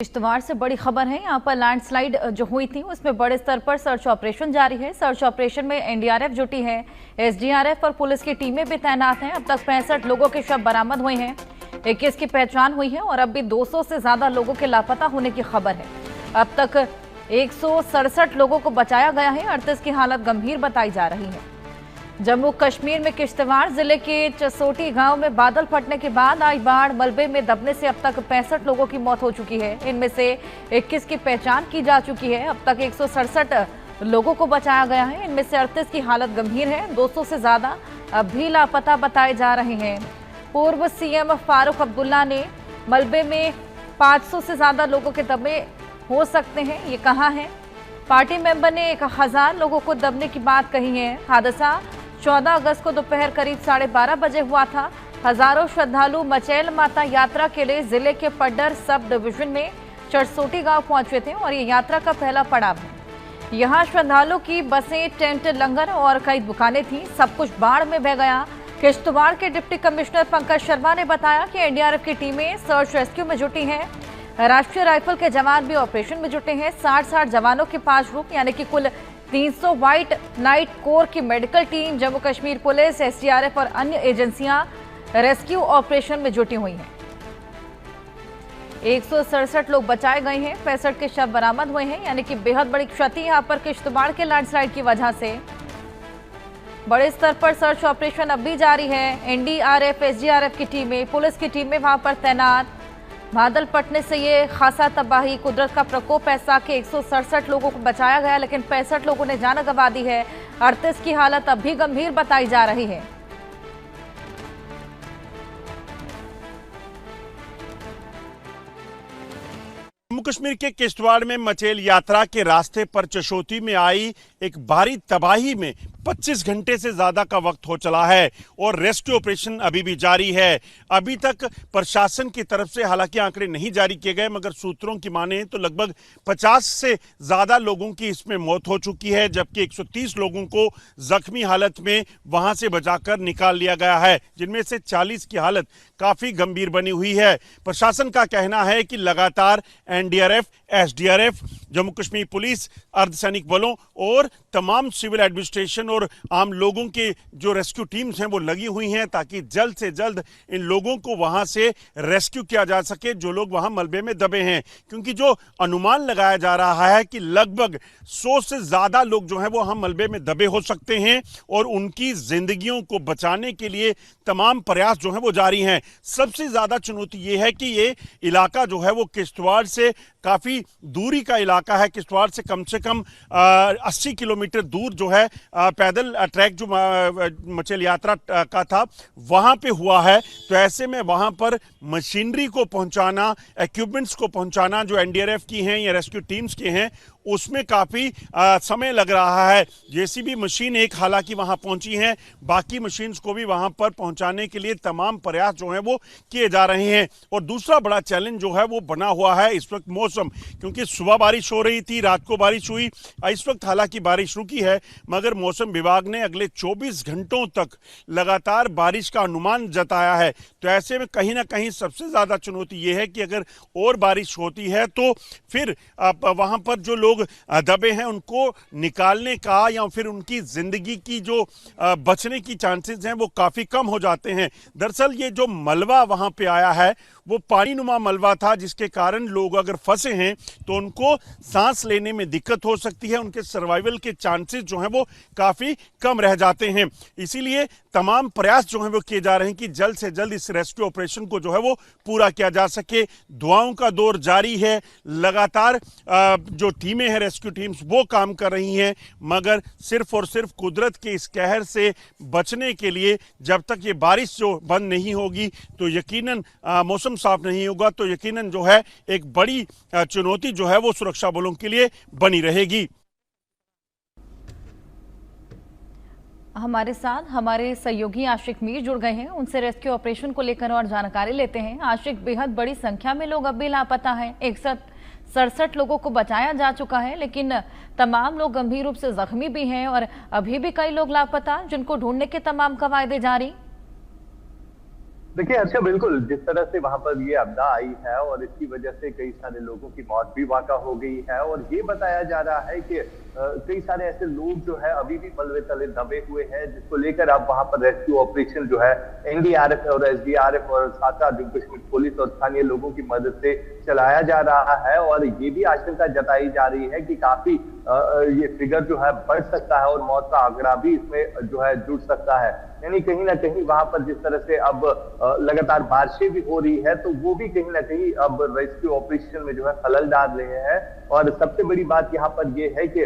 किश्तवाड़ से बड़ी खबर है। यहाँ पर लैंडस्लाइड जो हुई थी उसमें बड़े स्तर पर सर्च ऑपरेशन जारी है। सर्च ऑपरेशन में एनडीआरएफ जुटी है, एसडीआरएफ और पुलिस की टीमें भी तैनात हैं। अब तक 65 लोगों के शव बरामद हुए हैं, 21 की पहचान हुई है और अब भी 200 से ज्यादा लोगों के लापता होने की खबर है। अब तक 167 लोगों को बचाया गया है, 38 की हालत गंभीर बताई जा रही है। जम्मू कश्मीर में किश्तवाड़ जिले के चसोटी गांव में बादल फटने के बाद आई बाढ़। मलबे में दबने से अब तक 65 लोगों की मौत हो चुकी है। इनमें से 21 की पहचान की जा चुकी है। अब तक 167 लोगों को बचाया गया है, इनमें से 38 की हालत गंभीर है। 200 से ज्यादा अब भी लापता बताए जा रहे हैं। पूर्व सीएम फारूक अब्दुल्ला ने मलबे में 500 से ज्यादा लोगों के दबे हो सकते हैं ये कहा है। पार्टी मेंबर ने 1000 लोगों को दबने की बात कही है। हादसा 14 अगस्त को दोपहर करीब 12:30 बजे हुआ था। हजारों श्रद्धालु मचैल माता यात्रा के लिए जिले के पड्डर सब डिवीजन में चरसोटी गांव पहुंचे थे और ये यात्रा का पहला पड़ाव है। यहां श्रद्धालुओं की बसें, टेंट, लंगर और कई दुकानें थी। सब कुछ बाढ़ में बह गया। किश्तवाड़ के डिप्टी कमिश्नर पंकज शर्मा ने बताया कि एनडीआरएफ की टीमें सर्च रेस्क्यू में जुटी हैं। राष्ट्रीय राइफल के जवान भी ऑपरेशन में जुटे हैं। 60 जवानों के 5 ग्रुप यानी कि कुल 300 व्हाइट नाइट कोर की medical team, Jammu Kashmir police, SDRF और अन्य एजेंसियां रेस्क्यू ऑपरेशन में जुटी हुई हैं। 167 लोग बचाए गए हैं, 65 के शव बरामद हुए हैं, यानी कि बेहद बड़ी क्षति यहां पर किश्तवाड़ के लैंडस्लाइड की वजह से। बड़े स्तर पर सर्च ऑपरेशन अब भी जारी है। एनडीआरएफ, एसडीआरएफ की टीमें, पुलिस की टीमें वहां पर तैनात। बादल फटने से ये खासा तबाही, कुदरत का प्रकोप ऐसा कि 167 लोगों को बचाया गया, लेकिन 65 लोगों ने जान गंवा दी है। 38 की हालत अब भी गंभीर बताई जा रही है। जम्मू कश्मीर के किश्तवाड़ में मचैल यात्रा के रास्ते पर चशोती में आई एक भारी तबाही में 25 घंटे से ज्यादा का वक्त हो चला है और रेस्क्यू ऑपरेशन अभी भी जारी है। अभी तक प्रशासन की तरफ से हालांकि आंकड़े नहीं जारी किए गए, मगर सूत्रों की माने तो लगभग 50 से ज्यादा लोगों की इसमें मौत हो चुकी है, जबकि 130 लोगों को जख्मी हालत में वहां से बचाकर निकाल लिया गया है, जिनमें से 40 की हालत काफी गंभीर बनी हुई है। प्रशासन का कहना है कि लगातार NDRF, SDRF, Jammu Kashmir police, अर्धसैनिक बलों और तमाम सिविल एडमिनिस्ट्रेशन और आम लोगों के जो रेस्क्यू टीम्स हैं वो लगी हुई हैं, ताकि जल्द से जल्द इन लोगों को वहां से रेस्क्यू किया जा सके जो लोग वहां मलबे में दबे हैं। क्योंकि जो अनुमान लगाया जा रहा है कि लगभग 100 से ज्यादा लोग जो हैं वो हम मलबे में दबे हो सकते हैं और उनकी जिंदगियों को बचाने के लिए तमाम प्रयास जो हैं वो जारी हैं। सबसे ज्यादा चुनौती ये है कि ये इलाका जो है वो किश्तवाड़ से काफी दूरी का इलाका है। किश्तवाड़ से कम 80 किलोमीटर दूर जो है पैदल ट्रैक जो मचैल यात्रा का था वहां पे हुआ है। तो ऐसे में वहां पर मशीनरी को पहुंचाना, इक्विपमेंट्स को पहुंचाना जो एनडीआरएफ की हैं या रेस्क्यू टीम्स के हैं, उसमें काफी समय लग रहा है। जेसीबी मशीन एक हालांकि वहां पहुंची है, बाकी मशीन्स को भी वहां पर पहुंचाने के लिए तमाम प्रयास जो हैं वो किए जा रहे हैं। और दूसरा बड़ा चैलेंज जो है वो बना हुआ है इस वक्त मौसम, क्योंकि सुबह बारिश हो रही थी, रात को बारिश हुई, इस वक्त हालांकि बारिश रुकी है, मगर मौसम विभाग ने अगले 24 घंटों तक लगातार बारिश का अनुमान जताया है। तो ऐसे में कहीं ना कहीं सबसे ज्यादा चुनौती ये है कि अगर और बारिश होती है तो फिर वहां पर जो लोग दबे हैं उनको निकालने का या फिर उनकी जिंदगी की जो बचने की चांसेस हैं वो काफी कम हो जाते हैं। दरअसल ये जो मलबा वहां पे आया है वो पानी नुमा मलबा था, जिसके कारण लोग अगर फंसे हैं तो उनको सांस लेने में दिक्कत हो सकती है, उनके सर्वाइवल के चांसेस जो हैं वो काफी कम रह जाते हैं। इसीलिए तमाम प्रयास जो हैं वो किए जा रहे हैं कि जल्द से जल्द इस रेस्क्यू ऑपरेशन को जो है वो पूरा किया जा सके। दुआओं का दौर जारी है, लगातार जो टीमें हैं रेस्क्यू टीम्स वो काम कर रही हैं, मगर सिर्फ और सिर्फ कुदरत के इस कहर से बचने के लिए जब तक ये बारिश जो बंद नहीं होगी तो यकीनन मौसम साफ नहीं होगा, तो यकीनन जो है एक बड़ी चुनौती जो है वो सुरक्षा बलों के लिए बनी रहेगी। हमारे साथ हमारे सहयोगी आशिक मीर जुड़ गए हैं, उनसे रेस्क्यू ऑपरेशन को लेकर और जानकारी लेते हैं। आशिक, बेहद बड़ी संख्या में लोग अब भी लापता हैं। 167 लोगों को बचाया जा चुका है, लेकिन तमाम लोग गंभीर रूप से जख्मी भी हैं और अभी भी कई लोग लापता, जिनको ढूंढने के तमाम कवायदे जारी। देखिए हर्षा, बिल्कुल जिस तरह से वहां पर ये आपदा आई है और इसकी वजह से कई सारे लोगों की मौत भी वाक़ा हो गई है और ये बताया जा रहा है कि कई सारे ऐसे लोग जो है अभी भी मलबे तले दबे हुए हैं, जिसको लेकर अब वहां पर रेस्क्यू ऑपरेशन जो है एनडीआरएफ और एसडीआरएफ और साथ साथ जम्मू कश्मीर पुलिस और स्थानीय लोगों की मदद से चलाया जा रहा है। और ये भी आशंका जताई जा रही है कि काफी ये फिगर जो है बढ़ सकता है और मौत का आंकड़ा भी इसमें जो है जुड़ सकता है। यानी कहीं ना कहीं वहां पर जिस तरह से अब लगातार बारिशें भी हो रही है, तो वो भी कहीं ना कहीं अब रेस्क्यू ऑपरेशन में जो है खलल डाल रहे हैं। और सबसे बड़ी बात यहाँ पर ये है कि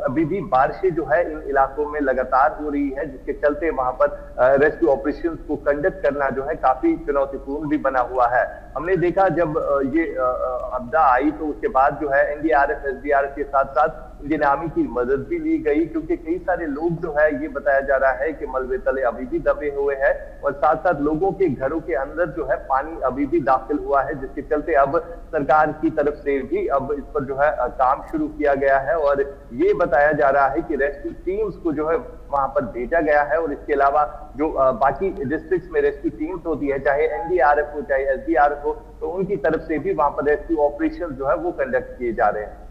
अभी भी बारिशें जो है इन इलाकों में लगातार हो रही है, जिसके चलते वहां पर रेस्क्यू ऑपरेशन को कंडक्ट करना जो है काफी चुनौतीपूर्ण भी बना हुआ है। हमने देखा जब ये आपदा आई तो उसके बाद जो है एनडीआरएफ एसडीआरएफ के साथ साथ इंडियन आर्मी की मदद भी ली गई, क्योंकि कई सारे लोग जो है ये बताया जा रहा है कि मलबे तले अभी भी दबे हुए हैं और साथ साथ लोगों के घरों के अंदर जो है पानी अभी भी दाखिल हुआ है, जिसके चलते अब सरकार की तरफ से भी अब इस पर जो है काम शुरू किया गया है। और ये बताया जा रहा है कि रेस्क्यू टीम्स को जो है वहां पर भेजा गया है और इसके अलावा जो बाकी डिस्ट्रिक्ट्स में रेस्क्यू टीम्स होती है, चाहे एनडीआरएफ हो चाहे एसडीआरएफ हो, तो उनकी तरफ से भी वहां पर रेस्क्यू ऑपरेशन जो है वो कंडक्ट किए जा रहे हैं।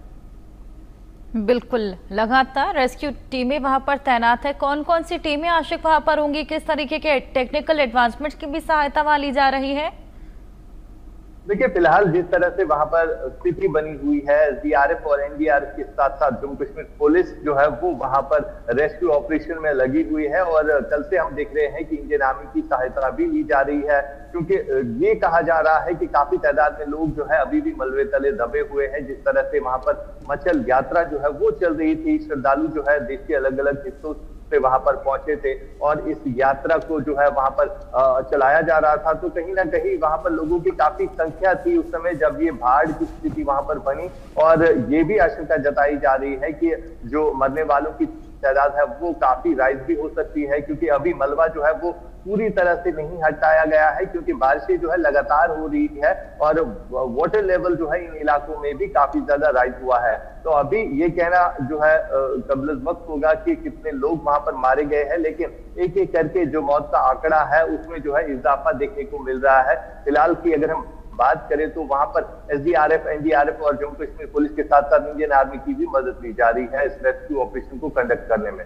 बिल्कुल, लगातार रेस्क्यू टीमें वहां पर तैनात है। कौन कौन सी टीमें आशिक वहां पर होंगी, किस तरीके के टेक्निकल एडवांसमेंट्स की भी सहायता वहां ली जा रही है? देखिए फिलहाल जिस तरह से वहां पर स्थिति बनी हुई है, एसडीआरएफ और एनडीआरएफ के साथ साथ जम्मू कश्मीर पुलिस जो है वो वहां पर रेस्क्यू ऑपरेशन में लगी हुई है। और कल से हम देख रहे हैं कि इंडियन आर्मी की सहायता भी ली जा रही है, क्योंकि ये कहा जा रहा है कि काफी तादाद में लोग जो है अभी भी मलबे तले दबे हुए हैं। जिस तरह से वहां पर मचल यात्रा जो है वो चल रही थी, श्रद्धालु जो है देश के अलग अलग हिस्सों से वहां पर पहुंचे थे और इस यात्रा को जो है वहां पर चलाया जा रहा था, तो कहीं ना कहीं वहां पर लोगों की काफी संख्या थी उस समय जब ये बाढ़ की स्थिति वहां पर बनी। और ये भी आशंका जताई जा रही है कि जो मरने वालों की तादाद है वो काफी राइज भी हो सकती है, क्योंकि अभी मलबा जो है वो पूरी तरह से नहीं हटाया गया है, क्योंकि बारिशें जो है लगातार हो रही है और वाटर लेवल जो है इन इलाकों में भी काफी ज्यादा राइज हुआ है। तो अभी ये कहना जो है कबल वक्त होगा कि कितने लोग वहां पर मारे गए हैं, लेकिन एक एक करके जो मौत का आंकड़ा है उसमें जो है इजाफा देखने को मिल रहा है। फिलहाल की अगर हम बात करें तो वहां पर एसडीआरएफ एनडीआरएफ और जम्मू कश्मीर पुलिस के साथ साथ इंडियन आर्मी की भी मदद ली जा रही है इस रेस्क्यू ऑपरेशन को कंडक्ट करने में।